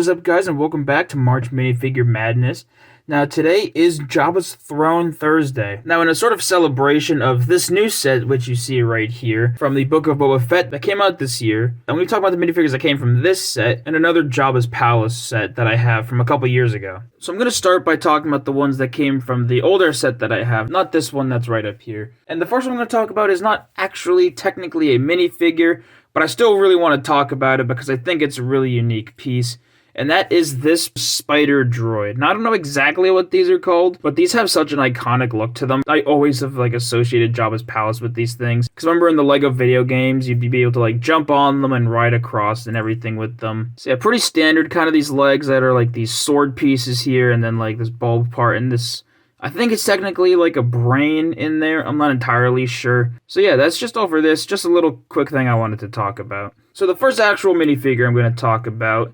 What is up, guys, and welcome back to March Minifigure Madness. Now, today is Jabba's Throne Thursday. Now, in a sort of celebration of this new set, which you see right here, from the Book of Boba Fett that came out this year, and we talk about the minifigures that came from this set, and another Jabba's Palace set that I have from a couple years ago. So I'm going to start by talking about the ones that came from the older set that I have, not this one that's right up here. And the first one I'm going to talk about is not actually technically a minifigure, but I still really want to talk about it because I think it's a really unique piece. And that is this spider droid. Now, I don't know exactly what these are called, but these have such an iconic look to them. I always have associated Jabba's Palace with these things. Because remember in the LEGO video games, you'd be able to jump on them and ride across and everything with them. So yeah, pretty standard, kind of these legs that are these sword pieces here, and then this bulb part, and this, I think it's technically a brain in there. I'm not entirely sure. So yeah, that's just all for this. Just a little quick thing I wanted to talk about. So the first actual minifigure I'm going to talk about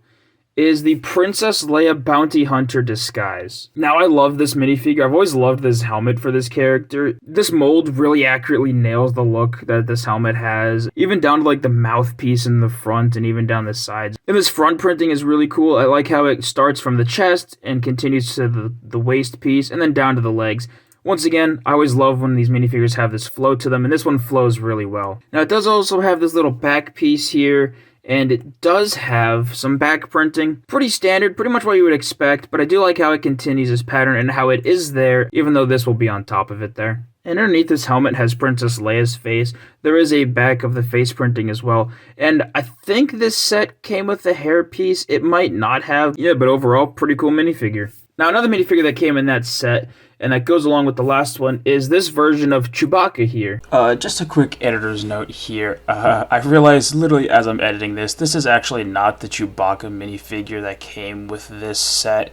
is the Princess Leia Bounty Hunter disguise. Now, I love this minifigure. I've always loved this helmet for this character. This mold really accurately nails the look that this helmet has, even down to the mouthpiece in the front and even down the sides. And this front printing is really cool. I like how it starts from the chest and continues to the waist piece and then down to the legs. Once again, I always love when these minifigures have this flow to them, and this one flows really well. Now, it does also have this little back piece here, and it does have some back printing. Pretty standard, pretty much what you would expect, but I do like how it continues this pattern and how it is there, even though this will be on top of it there. And underneath this helmet has Princess Leia's face. There is a back of the face printing as well. And I think this set came with the hair piece. It might not have. Yeah, but overall, pretty cool minifigure. Now, another minifigure that came in that set, and that goes along with the last one, is this version of Chewbacca here. Just a quick editor's note here. I realized literally as I'm editing this is actually not the Chewbacca minifigure that came with this set.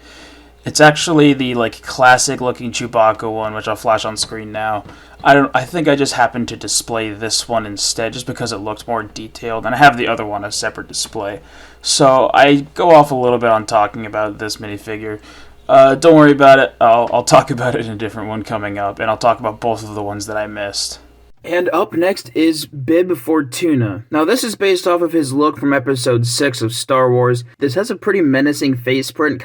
It's actually the classic looking Chewbacca one, which I'll flash on screen now. I think I just happened to display this one instead, just because it looked more detailed, and I have the other one as separate display. So I go off a little bit on talking about this minifigure. Don't worry about it. I'll talk about it in a different one coming up, and I'll talk about both of the ones that I missed. And up next is Bib Fortuna. Now, this is based off of his look from Episode 6 of Star Wars. This has a pretty menacing face print,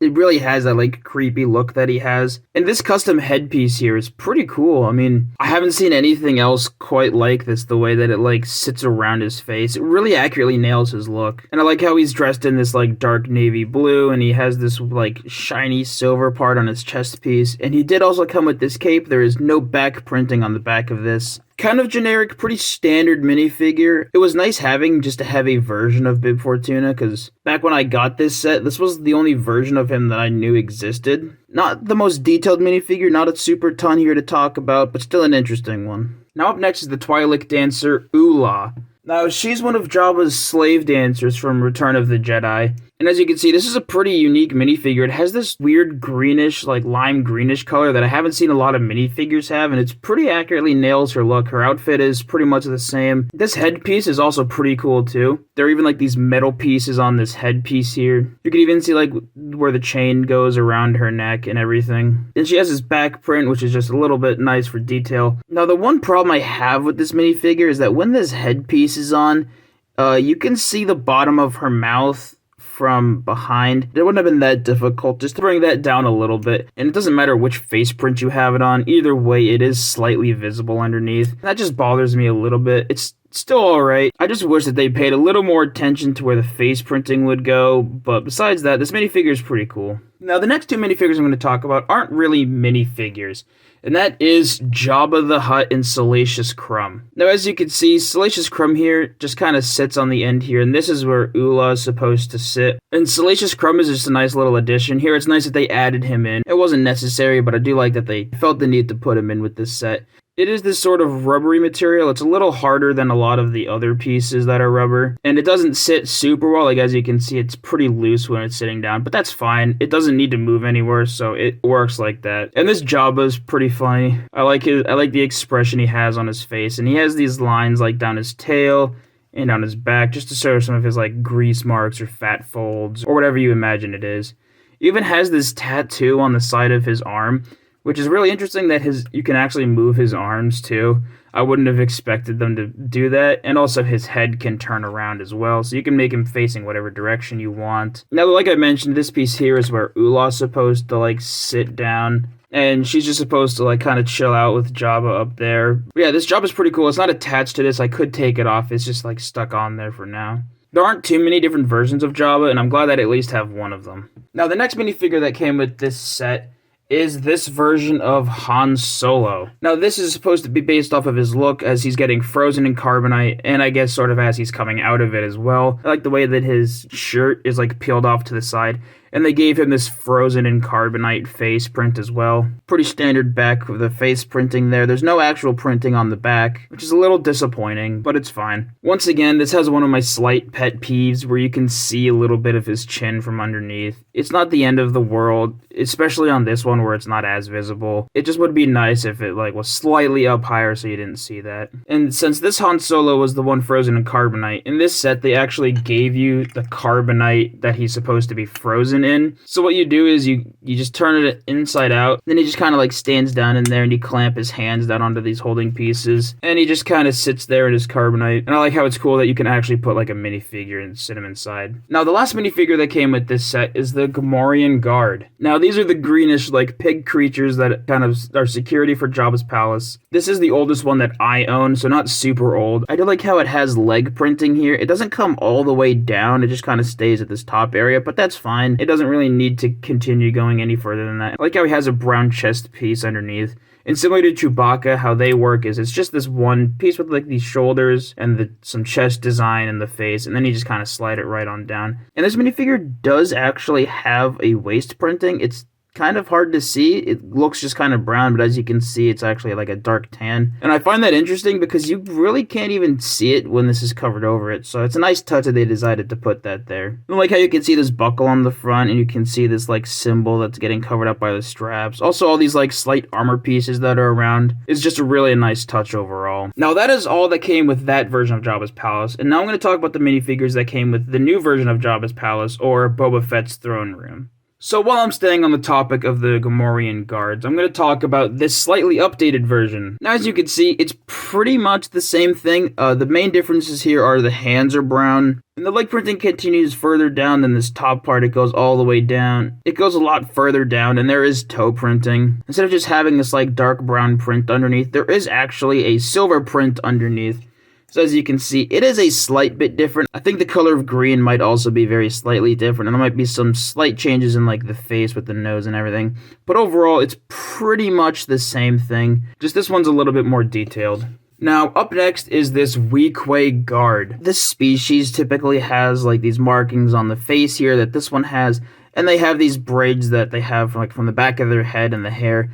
it really has that creepy look that he has. And this custom headpiece here is pretty cool. I mean, I haven't seen anything else quite like this, the way that it sits around his face. It really accurately nails his look. And I like how he's dressed in this dark navy blue, and he has this shiny silver part on his chest piece. And he did also come with this cape. There is no back printing on the back of this. Kind of generic, pretty standard minifigure. It was nice having just a heavy version of Bib Fortuna, because back when I got this set, this was the only version of him that I knew existed. Not the most detailed minifigure, not a super ton here to talk about, but still an interesting one. Now up next is the Twi'lek dancer, Oola. Now, she's one of Jabba's slave dancers from Return of the Jedi. And as you can see, this is a pretty unique minifigure. It has this weird greenish, lime greenish color that I haven't seen a lot of minifigures have, and it's pretty accurately nails her look. Her outfit is pretty much the same. This headpiece is also pretty cool too. There are even these metal pieces on this headpiece here. You can even see where the chain goes around her neck and everything. And she has this back print, which is just a little bit nice for detail. Now, the one problem I have with this minifigure is that when this headpiece is on, you can see the bottom of her mouth from behind. It wouldn't have been that difficult just to bring that down a little bit, and it doesn't matter which face print you have it on. Either way, it is slightly visible underneath. That just bothers me a little bit. It's still alright. I just wish that they paid a little more attention to where the face printing would go, but besides that, this minifigure is pretty cool. Now, the next two minifigures I'm going to talk about aren't really minifigures, and that is Jabba the Hutt and Salacious Crumb. Now, as you can see, Salacious Crumb here just kind of sits on the end here, and this is where Oola is supposed to sit. And Salacious Crumb is just a nice little addition. Here, it's nice that they added him in. It wasn't necessary, but I do like that they felt the need to put him in with this set. It is this sort of rubbery material. It's a little harder than a lot of the other pieces that are rubber. And it doesn't sit super well. As you can see, it's pretty loose when it's sitting down. But that's fine. It doesn't need to move anywhere, so it works like that. And this Jabba's pretty funny. I like the expression he has on his face. And he has these lines down his tail and down his back, just to show some of his grease marks or fat folds or whatever you imagine it is. He even has this tattoo on the side of his arm, which is really interesting that you can actually move his arms too. I wouldn't have expected them to do that. And also his head can turn around as well, so you can make him facing whatever direction you want. Now, like I mentioned, this piece here is where Ulaw's supposed to like sit down. And she's just supposed to like kind of chill out with Jabba up there. But yeah, this Jabba is pretty cool. It's not attached to this. I could take it off. It's just like stuck on there for now. There aren't too many different versions of Jabba, and I'm glad that I at least have one of them. Now, the next minifigure that came with this set is this version of Han Solo. Now, this is supposed to be based off of his look as he's getting frozen in carbonite, and I guess sort of as he's coming out of it as well. I like the way that his shirt is like peeled off to the side, and they gave him this frozen in carbonite face print as well. Pretty standard back with the face printing there. There's no actual printing on the back, which is a little disappointing, but it's fine. Once again, this has one of my slight pet peeves where you can see a little bit of his chin from underneath. It's not the end of the world, especially on this one where it's not as visible. It just would be nice if it like was slightly up higher so you didn't see that. And since this Han Solo was the one frozen in carbonite, in this set they actually gave you the carbonite that he's supposed to be frozen in. So what you do is you just turn it inside out, then he just kind of like stands down in there and you clamp his hands down onto these holding pieces, and he just kind of sits there in his carbonite. And I like how it's cool that you can actually put like a minifigure and sit him inside. Now, the last minifigure that came with this set is the Gamorrean Guard. Now, these are the greenish like pig creatures that kind of are security for Jabba's palace. This is the oldest one that I own, so not super old. I do like how it has leg printing here. It doesn't come all the way down, it just kind of stays at this top area, but that's fine. It doesn't really need to continue going any further than that. I like how he has a brown chest piece underneath. And similar to Chewbacca, how they work is it's just this one piece with like these shoulders and some chest design in the face, and then you just kind of slide it right on down. And this minifigure does actually have a waist printing. It's kind of hard to see. It looks just kind of brown, but as you can see, it's actually like a dark tan. And I find that interesting because you really can't even see it when this is covered over it. So it's a nice touch that they decided to put that there. I like how you can see this buckle on the front, and you can see this like symbol that's getting covered up by the straps. Also, all these like slight armor pieces that are around is just a really nice touch overall. Now, that is all that came with that version of Jabba's palace. And now I'm going to talk about the minifigures that came with the new version of Jabba's palace, or Boba Fett's throne room. So while I'm staying on the topic of the Gamorrean guards, I'm going to talk about this slightly updated version. Now, as you can see, it's pretty much the same thing. The main differences here are the hands are brown, and the leg printing continues further down than this top part. It goes all the way down. It goes a lot further down, and there is toe printing. Instead of just having this like dark brown print underneath, there is actually a silver print underneath. So as you can see, it is a slight bit different. I think the color of green might also be very slightly different, and there might be some slight changes in like the face with the nose and everything. But overall, it's pretty much the same thing. Just this one's a little bit more detailed. Now, up next is this Weequay guard. This species typically has like these markings on the face here that this one has, and they have these braids that they have like from the back of their head and the hair.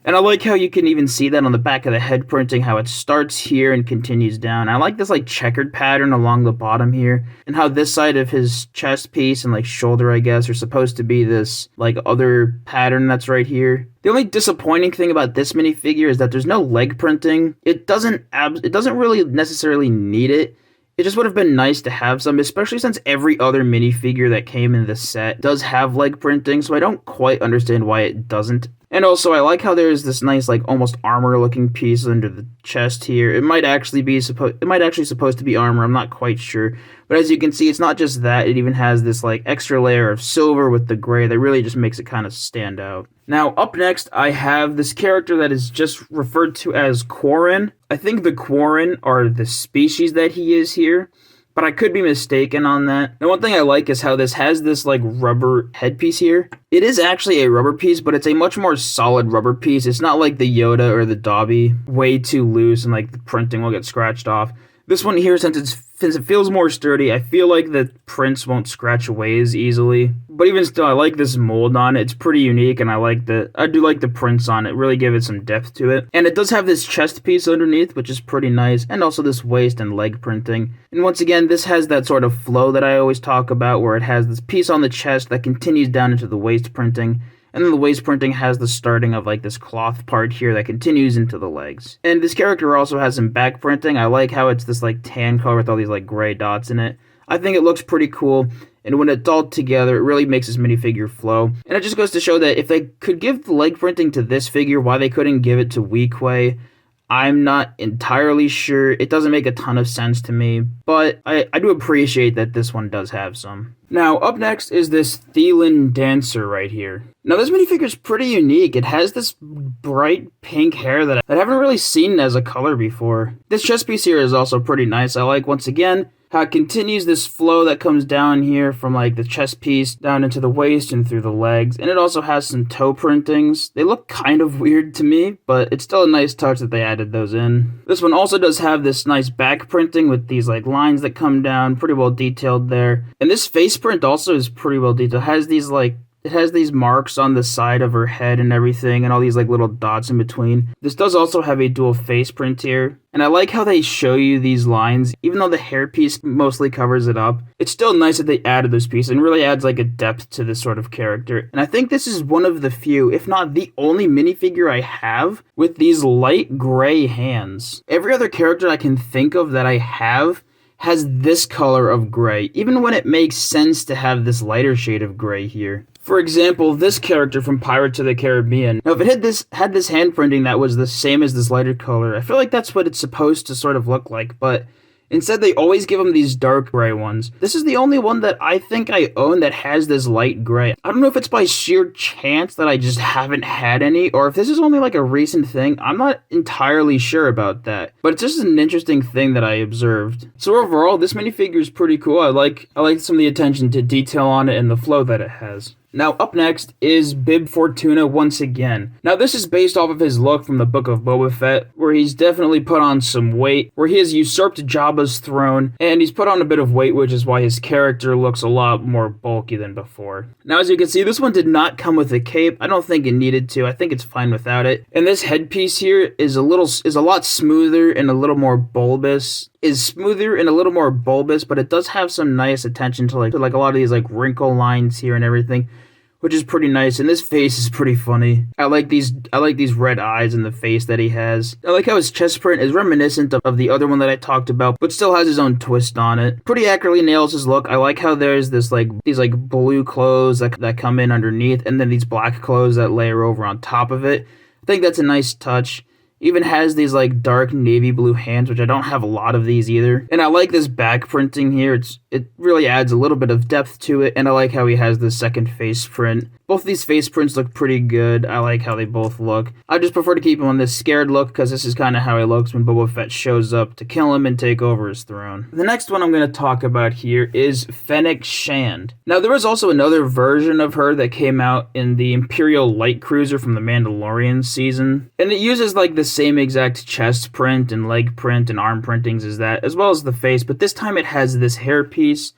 And I like how you can even see that on the back of the head printing, how it starts here and continues down. I like this like checkered pattern along the bottom here, and how this side of his chest piece and like shoulder, I guess, are supposed to be this like other pattern that's right here. The only disappointing thing about this minifigure is that there's no leg printing. It doesn't really necessarily need it. It just would have been nice to have some, especially since every other minifigure that came in this set does have leg printing, so I don't quite understand why it doesn't. And also, I like how there's this nice, like, almost armor-looking piece under the chest here. It might actually supposed to be armor, I'm not quite sure. But as you can see, it's not just that, it even has this, like, extra layer of silver with the gray that really just makes it kind of stand out. Now, up next, I have this character that is just referred to as Quarren. I think the Quarren are the species that he is here, but I could be mistaken on that. Now, one thing I like is how this has this like rubber headpiece here. It is actually a rubber piece, but it's a much more solid rubber piece. It's not like the Yoda or the Dobby, way too loose and like the printing will get scratched off. This one here, since it feels more sturdy, I feel like the prints won't scratch away as easily. But even still, I like this mold on it. It's pretty unique, and I do like the prints on it. Really give it some depth to it. And it does have this chest piece underneath, which is pretty nice, and also this waist and leg printing. And once again, this has that sort of flow that I always talk about, where it has this piece on the chest that continues down into the waist printing. And then the waist printing has the starting of like this cloth part here that continues into the legs. And this character also has some back printing. I like how it's this like tan color with all these like gray dots in it. I think it looks pretty cool. and when it's all together, it really makes this minifigure flow. And it just goes to show that if they could give the leg printing to this figure, why they couldn't give it to Weequay, I'm not entirely sure. It doesn't make a ton of sense to me, but I do appreciate that this one does have some. Now, up next is this Thielen Dancer right here. Now, this minifigure is pretty unique. It has this bright pink hair that I haven't really seen as a color before. This chest piece here is also pretty nice. I like, once again, how it continues this flow that comes down here from like the chest piece down into the waist and through the legs. And it also has some toe printings. They look kind of weird to me, but it's still a nice touch that they added those in. This one also does have this nice back printing with these like lines that come down, pretty well detailed there. And this face print also is pretty well detailed. It has these marks on the side of her head and everything, and all these like little dots in between. This does also have a dual face print here. And I like how they show you these lines. Even though the hairpiece mostly covers it up, it's still nice that they added this piece and really adds like a depth to this sort of character. And I think this is one of the few, if not the only minifigure I have with these light gray hands. Every other character I can think of that I have has this color of gray, even when it makes sense to have this lighter shade of gray here. For example, this character from Pirates of the Caribbean. Now, if it had this hand printing that was the same as this lighter color, I feel like that's what it's supposed to sort of look like, but instead they always give them these dark gray ones. This is the only one that I think I own that has this light gray. I don't know if it's by sheer chance that I just haven't had any, or if this is only like a recent thing. I'm not entirely sure about that, but it's just an interesting thing that I observed. So overall, this minifigure is pretty cool. I like some of the attention to detail on it and the flow that it has. Now, up next is Bib Fortuna once again. Now, this is based off of his look from the Book of Boba Fett, where he's definitely put on some weight, where he has usurped Jabba's throne, and he's put on a bit of weight, which is why his character looks a lot more bulky than before. Now, as you can see, this one did not come with a cape. I don't think it needed to. I think it's fine without it. And this headpiece here is a lot smoother and a little more bulbous. But it does have some nice attention to like a lot of these like wrinkle lines here and everything, which is pretty nice. And this face is pretty funny. I like these red eyes in the face that he has. I like how his chest print is reminiscent of the other one that I talked about, but still has his own twist on it. Pretty accurately nails his look. I like how there's these blue clothes that come in underneath, and then these black clothes that layer over on top of it. I think that's a nice touch. Even has these like dark navy blue hands, which I don't have a lot of these either. And I like this back printing here. It really adds a little bit of depth to it. And I like how he has the second face print. Both of these face prints look pretty good. I like how they both look. I just prefer to keep him on this scared look, because this is kind of how he looks when Boba Fett shows up to kill him and take over his throne. The next one I'm going to talk about here is Fennec Shand. Now, there was also another version of her that came out in the Imperial Light Cruiser from the Mandalorian season. And it uses like the same exact chest print and leg print and arm printings as that, as well as the face, but this time it has this hairpiece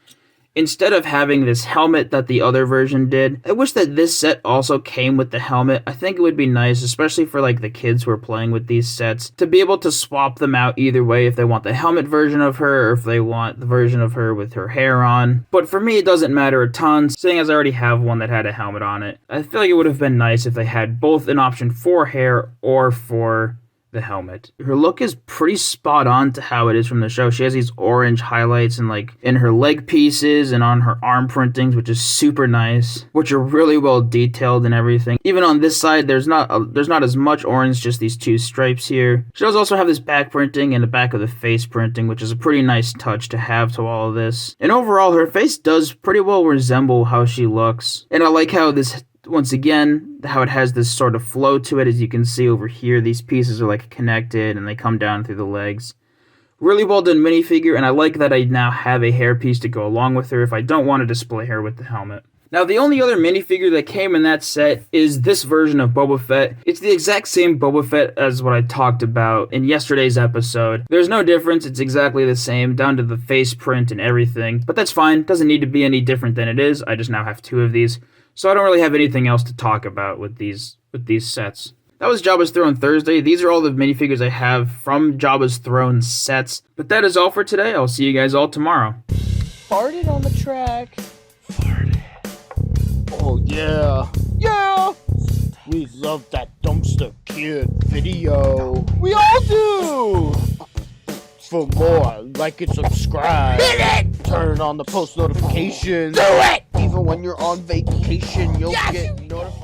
instead of having this helmet that the other version did. I wish that this set also came with the helmet. I think it would be nice, especially for like the kids who are playing with these sets, to be able to swap them out either way, if they want the helmet version of her or if they want the version of her with her hair on. But for me, it doesn't matter a ton, seeing as I already have one that had a helmet on it. I feel like it would have been nice if they had both an option for hair or for the helmet. Her look is pretty spot on to how it is from the show. She has these orange highlights in her leg pieces and on her arm printings, which is super nice, which are really well detailed and everything. Even on this side, there's not as much orange, just these two stripes here. She does also have this back printing and the back of the face printing, which is a pretty nice touch to have to all of this. And overall, her face does pretty well resemble how she looks. And I like how this, once again, how it has this sort of flow to it. As you can see over here, these pieces are like connected and they come down through the legs. Really well done minifigure, and I like that I now have a hairpiece to go along with her if I don't want to display her with the helmet. Now, the only other minifigure that came in that set is this version of Boba Fett. It's the exact same Boba Fett as what I talked about in yesterday's episode. There's no difference, it's exactly the same, down to the face print and everything. But that's fine, doesn't need to be any different than it is. I just now have two of these. So I don't really have anything else to talk about with these sets. That was Jabba's Throne Thursday. These are all the minifigures I have from Jabba's Throne sets. But that is all for today. I'll see you guys all tomorrow. Farted on the track. Farted. Oh yeah. Yeah! We love that Dumpster Kid video. We all do! for more. Like and subscribe. Hit it! Turn on the post notifications. Do it! Even when you're on vacation, you'll Yes! get notifications.